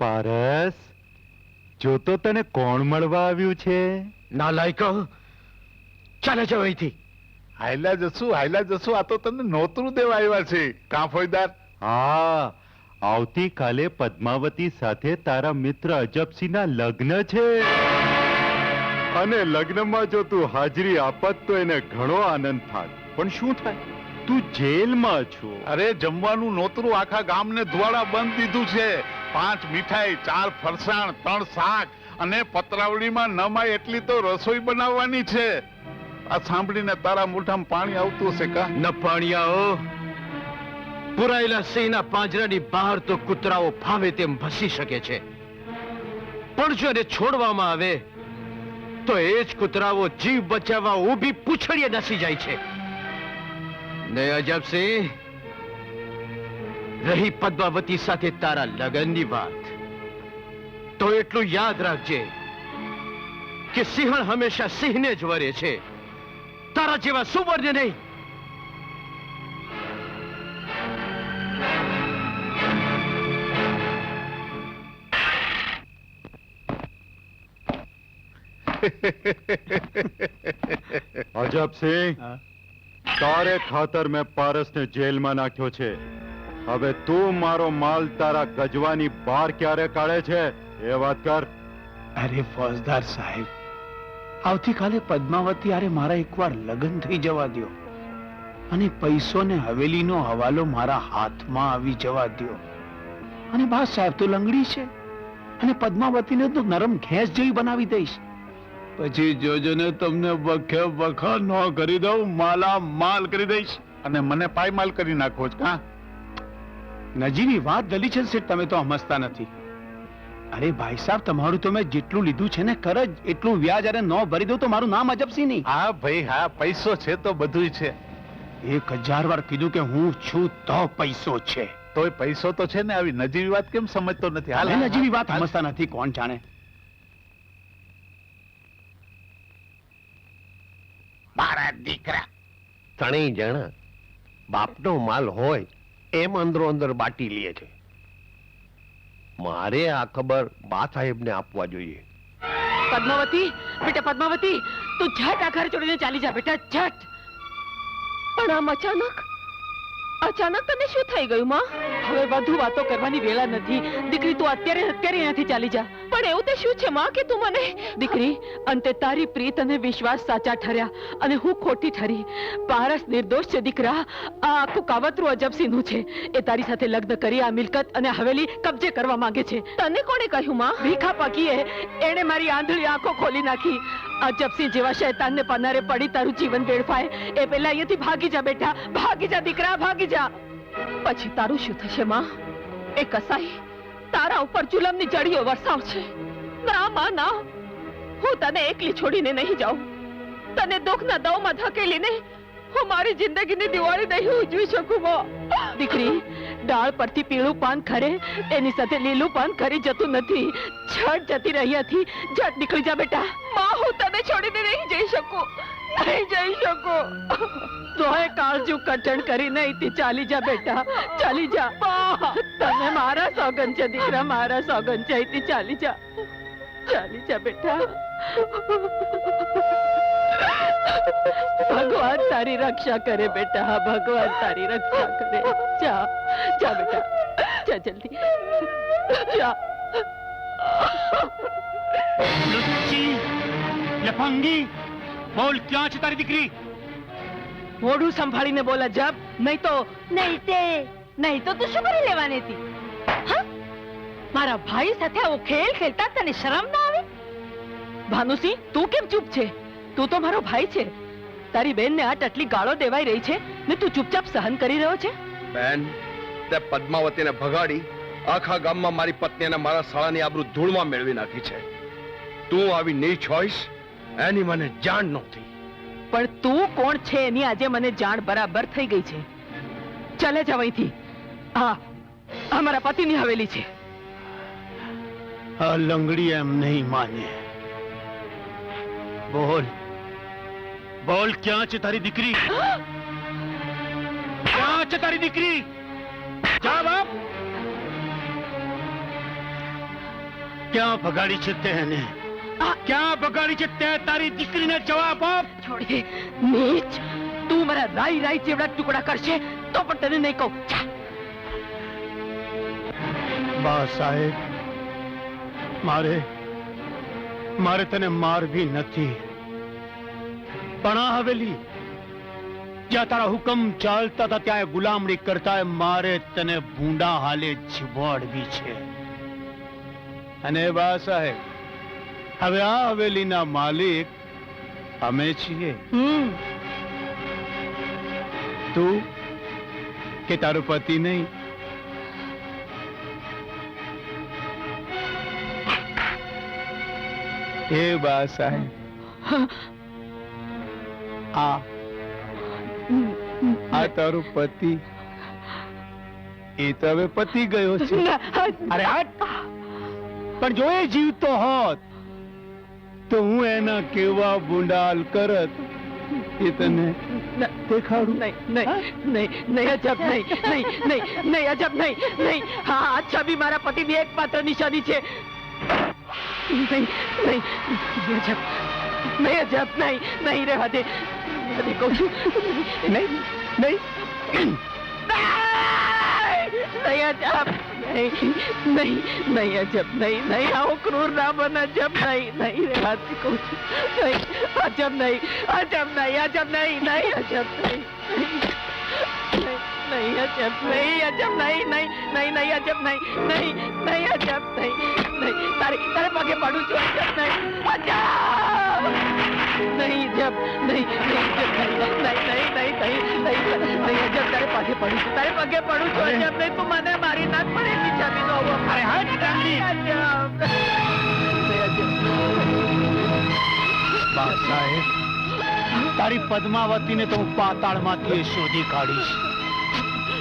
પારસ, જો તો તને કોણ મળવા આવ્યું છે? નાલાયકો, ચાલે જાવ અહીંથી. હાયલા જસુ, આ તો તને નોતરું દેવા આવ્યા છે. કાં ફોજદાર? હા, આવતીકાલે પદ્માવતી સાથે તારા મિત્ર અજબસિંહના લગ્ન છે અને લગ્નમાં જો તું હાજરી આપત તો એને ઘણો આનંદ થાય. પણ શું થાય, તું જેલમાં છો. અરે જમવાનું નોતરું આખા ગામને ધુવાડા બંધ દીધું છે. 5 મીઠાઈ, 4 ફરસાણ, 3 શાક અને પતરાવડીમાં નમાય એટલી તો રસોઈ બનાવવાની છે. આ સાંભળીને તારા મોઢામાં પાણી આવતું હશે કા? ન પાણિયાઓ, પુરાયેલા સિંહના પાંજરાની બહાર તો કૂતરાઓ ફાવે તેમ ભસી શકે છે, પણ જો એને છોડવામાં આવે તો એ જ કૂતરાઓ જીવ બચાવવા ઊભી પૂંછડીએ નસી જાય છે. ને અજબસિંહ, રહી પદ્માવતી સાથે તારા લગ્નની વાત, તો એટલું યાદ રાખજે કે સિંહણ હંમેશા સિંહને જ વરે છે, તારા જેવા સુવર્ણને નહીં. અજબસિંહ, તારે ખાતર મેં પારસને જેલમાં નાખ્યો છે. હવે તું મારો માલ તારા ગજવાની બહાર ક્યારે કાઢે છે એ વાત કર. અરે ફોજદાર સાહેબ, આવતીકાલે પદ્માવતી અરે મારા એકવાર લગ્ન થઈ જવા દ્યો અને પૈસો ને હવેલીનો હવાલો મારા હાથમાં આવી જવા દ્યો. અને બા સાહેબ તો લંગડી છે અને પદ્માવતીને તો નરમ ઘેંસ જેવી બનાવી દઈશ. પછી જોજો ને તમને બખે બખા ન કરી દઉં, માલા માલ કરી દઈશ. અને મને પાયમાલ કરી નાખો છો કાં? નજીવી વાત દલી છે શેઠ, તમે તો સમજતા નથી. અરે ભાઈ સાહેબ, તમારું તો મેં જેટલું લીધું છે ને કર જ, એટલું વ્યાજ અરે ન ભરી દઉં તો મારું નામ અજબસિંહ નહીં. હા ભાઈ હા, પૈસો છે તો બધુંય છે. 1000 વાર કીધું કે હું છું તો પૈસો છે. તોય પૈસો તો છે ને, આવી નજીવી વાત કેમ સમજતો નથી? હાલ નજીવી વાત સમજતા નથી, કોણ જાણે. મારા દીકરા ત્રણેય જણા બાપનો માલ હોય એમ અંદરો અંદર બાટી લે છે. મારે આ ખબર બા સાહેબને આપવા જોઈએ. પદ્માવતી, બેટા પદ્માવતી, તું ઝટ આ ઘર છોડીને ચાલી જા બેટા, ઝટ. પણ આમ અચાનક તને શું થઈ ગયું માં? હવે વધુ વાતો કરવાની વેળા નથી. દીકરી, તું અત્યારે અહીંયાથી ચાલી જા. પણ એવું તે શું છે માં કે તું મને? દીકરી, અંતે તારી પ્રીત અને વિશ્વાસ સાચા ઠર્યા અને હું ખોટી ઠરી. પારસ નિર્દોષ છે દીકરા. આ આખું કાવતરું અજબસિંહનું છે. એ તારી સાથે લગ્ન કરી આ મિલકત અને હવેલી કબજે કરવા માંગે છે. તને કોણે કહ્યું માં? ભીખા પકીએ એણે મારી આંધળી આંખો ખોલી નાખી. અજબસિંહ જેવા શૈતાનને પનારે પડી તારું જીવન વેડફાય એ પહેલા અહીંયાથી ભાગી જા બેટા, ભાગી જા દીકરા, ભાગી જા. પછી તારું શું થશે માં? એ કસાઈ તારા ઉપર જુલમની જડીઓ વરસાવશે. ના માં ના, હું તને એકલી છોડીને નહીં જાઉં. તને દુઃખના દવમાં ધકેલીને હું મારી જિંદગીની દિવાળી નહીં ઉજવી શકું માં. દીકરી, ડાળ પરથી પીળું પાન ખરે એની સાથે લીલું પાન ખરી જતું નથી. ઝટ જતી રહ્યાથી ઝટ નીકળી જા બેટા. માં, હું તને છોડીને નહીં જઈ શકું, નહીં જઈ શકું. તોય કાળજું કટણ કરી નહીં ચાલી જા બેટા, ચાલી જા. તને મારા સોગન છે દીકરા, મારા સોગન છે. ચાલી જા, ચાલી જા બેટા. ભગવાન તારી રક્ષા કરે બેટા, ભગવાન તારી રક્ષા કરે. જા જા બેટા, જા જલ્દી જા. લફંગી, બોલ ક્યાં છે તારી દીકરી? મોઢું સંભાળીને બોલ અજબ, નહીં તો તું શું કરી લેવાની હતી? હા, મારા ભાઈ સાથે આવો ખેલ ખેલતા તને શરમ ના આવે? ભાનુસિંહ, તું કેમ ચૂપ છે? તું તો મારો ભાઈ છે. તારી બેનને આટલી ગાળો દેવાઈ રહી છે ને તું ચૂપચાપ સહન કરી રહ્યો છે? બેન, તે પદ્માવતીને ભગાડી આખા ગામમાં મારી પત્ની અને મારા સાળાની આબરૂ ધૂળમાં મેળવી નાખી છે. તું આવી નીચ હોઈશ એની મને જાણ નહોતી. પણ તું કોણ છે એની આજે મને જાણ બરાબર થઈ ગઈ છે. ચાલે જાવ અહીંથી. હા, અમારા પતિની હવેલી છે. આ લંગડી એમ નહીં માને. બોલ બોલ, ક્યાં છે તારી દીકરી? ક્યાં છે તારી દીકરી? જા બાપ. ક્યાં ભગાડી છે તે એને? ક્યાં ભગાડી છે તે તારી દીકરીને જવાબ આપ. છોડ દે નીચ. તું મારા રાઈ રાઈ જેવડા ટુકડા કરશે તો પણ તને નહીં કહું. જા. બા સાહેબ, મારે તને મારવી નથી, પણ આ હવેલી જ્યાં તારા હુકમ ચાલતા હતા ત્યાં ગુલામણી કરતા મારે તને ભૂંડા હાલે જીવાડવી છે. અને બા સાહેબ, હવે આ હવેલીના માલિક અમે છીએ. તું કે તારો પતિ નહીં? એ બા સાહેબ, આ તારો પતિ, એ તો હવે પતિ ગયો છે. અરે હટ. પણ જો એ જીવતો હોત તો હું એના કેવા બુંડાલ કરત એ તને દેખાડું. નહીં અજબ નહીં નહીં નહીં નહીં અજબ નહીં નહીં. હા આ છબી મારા પતિની એકમાત્ર નિશાની છે. નહીં નહીં અજબ નહીં અજબ નહીં નહીં રહેવા દે. કહું છું નહીં નહીં નહીં અજબ નહીં નહીં નહીં અજબ નહીં નહીં. આવો ક્રૂર ના બન અજબ નહીં નહીં રહેવા દે. કહું છું નહીં અજબ નહીં અજબ નહીં અજબ નહીં નહીં અજબ નહીં નહીં અજબ નહીં અજબ નહીં નહીં નહીં નહીં અજબ નહીં નહીં નહીં અજબ નહીં નહીં. તારે પગે પડું છું. અજબ નહીં અજબ નહીં અજબ નહીં નહીં અજબ તારે પગે પડું છું. તારે પગે પડું છું. અજબ નહીં. તું મને મારી નાખ પડે એની જમીનો આવો. અરે હટ ગાંડી. બા સાહેબ, તારી પદ્માવતીને તો હું પાતાળમાંથી શોધી કાઢીશ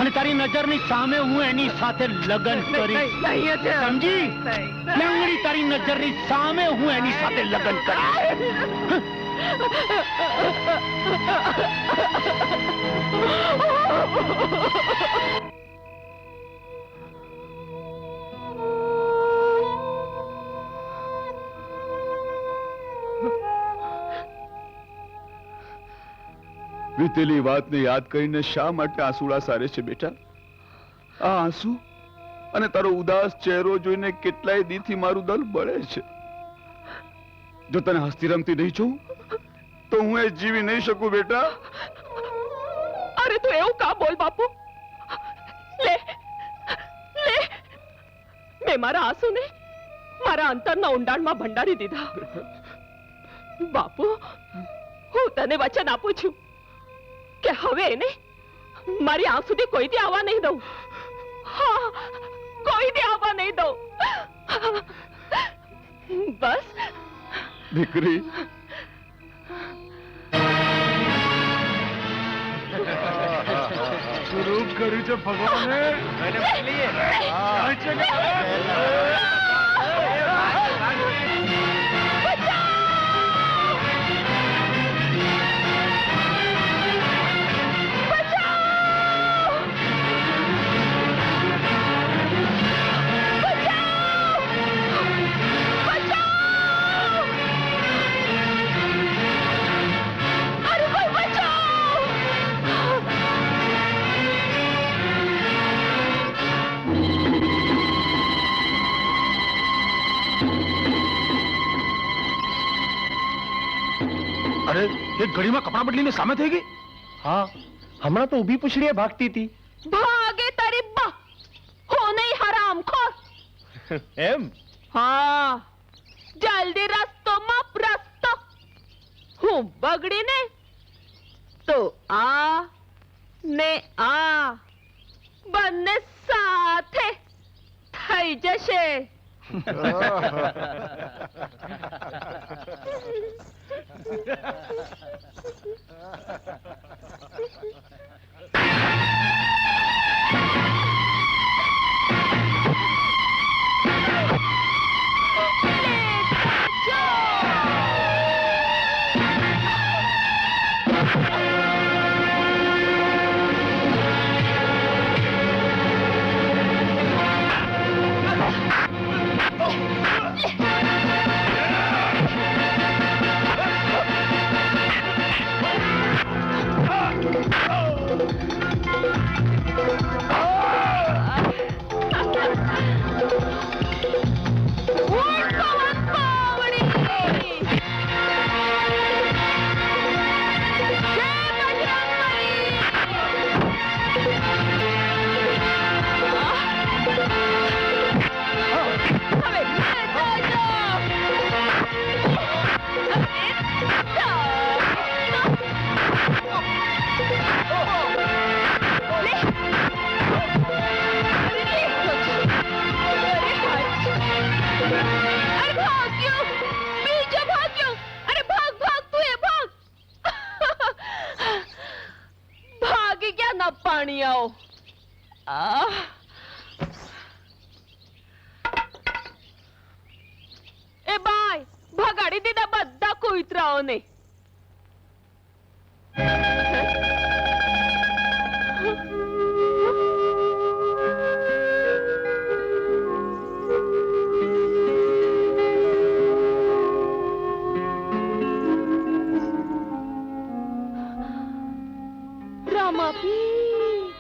અને તારી નજરની સામે હું એની સાથે લગ્ન કરીશ. સમજી? લંગડી, તારી નજરની સામે હું એની સાથે લગ્ન કરીશ. વીતેલી વાતને યાદ કરીને શા માટે આંસુડા સારે છે બેટા? આ આંસુ અને તારો ઉદાસ ચહેરો જોઈને કેટલાય દીથી મારું દલ બળે છે. જો તને હસતી રમતી નહીં જોઉં તો હું એ જીવી નહીં શકું બેટા. અરે તું એવું કા બોલ બાપુ. લે લે મેં મારા આંસુને મારા અંતરના ઊંડાણમાં ભંડારી દીધા. બાપુ, હું તને વચન આપું છું કે હવે એને મારી આંખ સુધી કોઈથી આવવા નહીં દઉં. હા, કોઈથી આવવા નહીં દઉં. બસ દીકરી, રૂપ કર્યું છે ભગવાને. અરે, એક ઘડીમાં કપડા બદલીને સામે થઈ ગઈ. હા, હમણાં તો ઊભી પૂછડીએ ભાગતી હતી. ભાગે તારી બા. હો નહીં હરામખોર. એમ? હા, જલ્દી રસ્તો માપ રસ્તો. હું બગડી ને તો આ ને આ બંને સાથે થઈ જશે. ના પાણી આવો. આહ. એ બાય ભગાડી દીધા બધા કૂતરાઓને. રામાપી,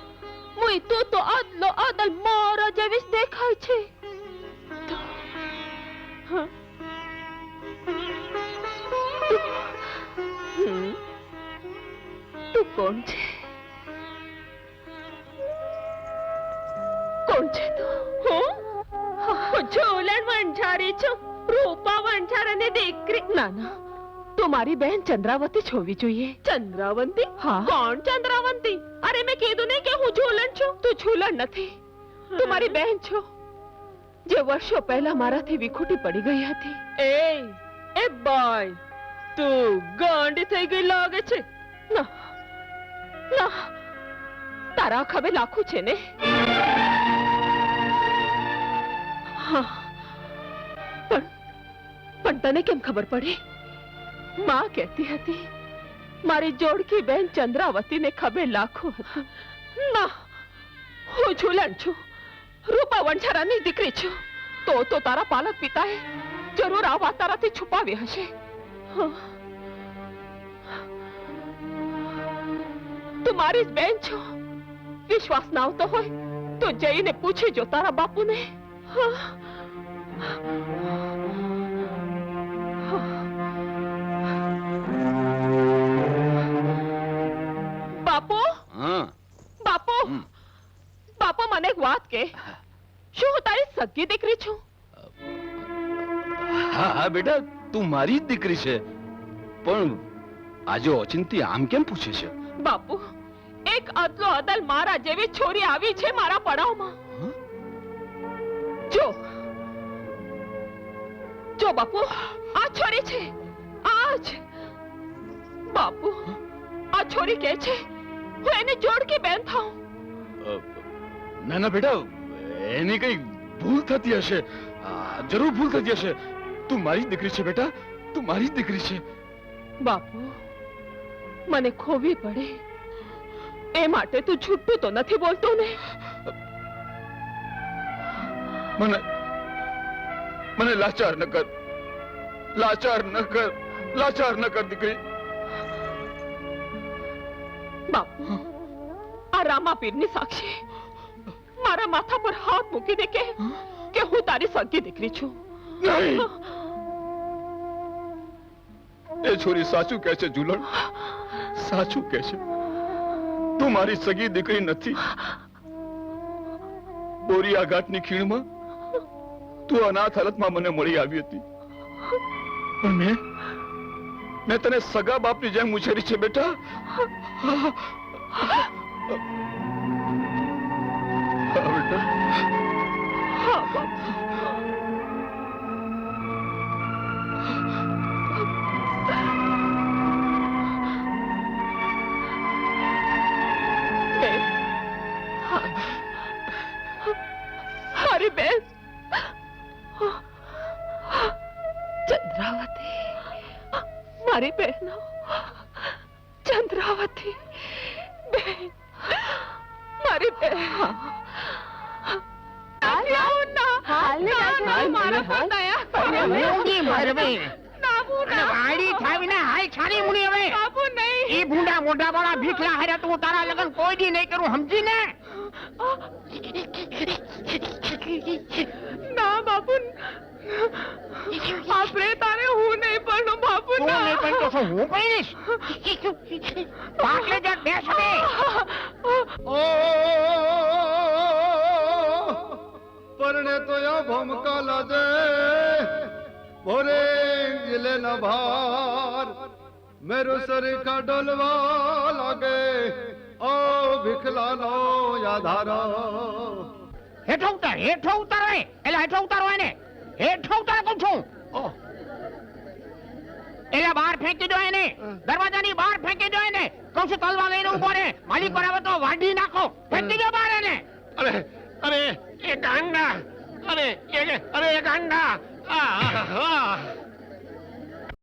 મુઈ તું તો આદલો આદલ મારા જેવી જ દેખાય છે. હા. તું કોણ છે? કોણ છે તું? હું ઝોલણ વંઠારી છું, રૂપા વંઠારાની દીકરી. ના ના, તું મારી બહેન ચંદ્રાવતી જ હોવી જોઈએ. ચંદ્રાવતી? હા. કોણ ચંદ્રાવતી? અરે મેં કીધું નહીં કે હું ઝૂલણ છું. તું ઝૂલણ નથી, તું મારી બહેન છો, જે વર્ષો પહેલા મારાથી વિખૂટી પડી ગઈ હતી. એ બાય, તું ગાંડી થઈ ગઈ લાગે છે. ના ના, તારા ખભે લાખું છે ને? હા, પણ તને કેમ ખબર પડી? માં કહેતી હતી મારી જોડકી બેન ચંદ્રાવતીને ખભે લાખું હતું. ના, હું ઝૂલણ છું, રૂપા વંઠારાની દીકરી છું. તો તારા પાલક પિતાએ જરૂર આ વાત તારાથી છુપાવી હશે. તું મારી જ બેન છો. વિશ્વાસ ના આવતો હોય તો જઈને પૂછી જો તારા બાપુને. બાપુ, બાપુ, બાપુ, મને એક વાત કે, શું હું તારી સગી દીકરી છું? હા હા બેટા, તું મારી જ દીકરી છે. પણ આજે ઓચિંતી આમ કેમ પૂછે છે? બાપુ, એક અદલો અદલ મારા જેવી છોરી આવી છે મારા પડાવમાં. જો જો બાપુ, આ છોરી છે, આજ. બાપુ, આ છોરી કે છે હું એની જોડકી બેન થાઉં. ના ના બેટા, એની કઈ ભૂલ થતી હશે, જરૂર ભૂલ થતી હશે. તું મારી દીકરી છે બેટા, તું મારી દીકરી છે. બાપુ, મને ખોવી પડે એ માટે તું છૂટતું તો નથી બોલતો ને? મને લાચાર ન કર, લાચાર ન કર, લાચાર ન કર દીકરી. બાપુ, આ રામાપીરની સાક્ષી મારા માથા પર હાથ મૂકીને કે હું તારી સગી દીકરી છું. નહીં, એ છોરી સાચું કહે છે ઝૂલણ, સાચું કહે છે. તું મારી સગી દીકરી નથી. બોરિયા ઘાટની ખીણમાં તું અનાથ હાલતમાં મને મળી આવી હતી, પણ મેં તને સગા બાપની જેમ ઉછેરી છે બેટા. હા બાપુ. મારી બેન ચંદ્રાવતી, મારી બહેનો ચંદ્રાવતી બેન, મારી બેન. ભીખલા હારે તું તારા લગન કોઈ દી નહીં કરું, સમજી ને? ના બાપુ, આપણે તારે હું નહીં પણ બાપુ. તું નહીં પણ તો શું હું પડીશ? પાટલે જ બેસ હવે. પરણે તો ભમકા લાજે ભોરે ગિલે ન ભાર મેરો સર કા ડોલવા લાગે ઓ ભીખલા નો યાધારા. હેઠો ઉતાર, હેઠો ઉતાર. એટલે હેઠો ઉતારો એને, હેઠો ઉતાર કહું છું. એટલે બહાર ફેંકી દો એને, દરવાજાની બહાર ફેંકી દો એને. કહું છું તલવાર લઈને ઉભો રહે. એને માલિક બરાબર તો વાઢી નાખો ફેંકી દો બહાર એને અરે અરે એ ગાંડા અરે એ ગાંડા